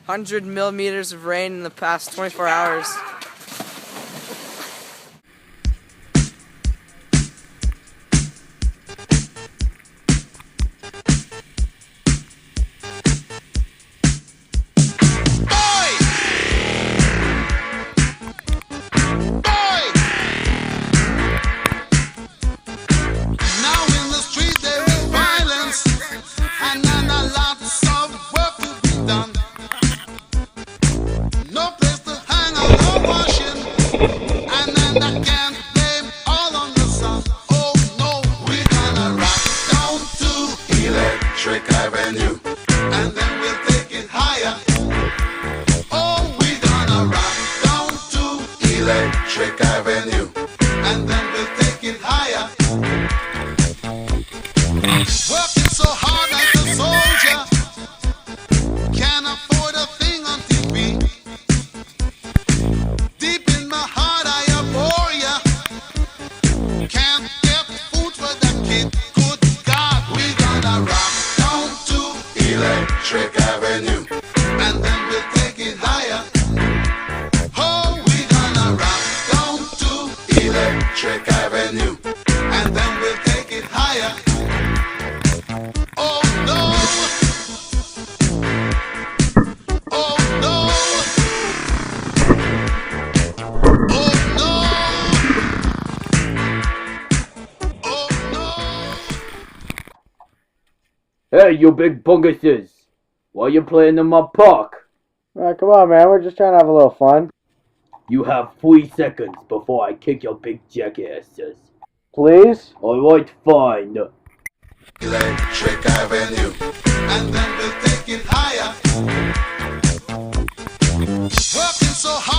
100 millimeters of rain in the past 24 hours. Avenue, and then we'll take it higher. Oh, we're gonna rock down to Electric Avenue, and then we'll take it higher. Working so hard like a soldier, can't afford a thing on TV. Deep in my heart I abhor ya. Can't get food for the kid. Good God, we're gonna rock Electric Avenue, and then we'll take it higher. Oh, we're gonna rock down to Electric Avenue, and then we'll take it higher. Oh no! Oh no! Oh no! Oh no! Hey, you big bunguses! Why you playing in my park? Come on, man. We're just trying to have a little fun. You have 3 seconds before I kick your big jackasses. Please? Alright, fine. Electric Avenue, and then we'll take it higher. Working so hard.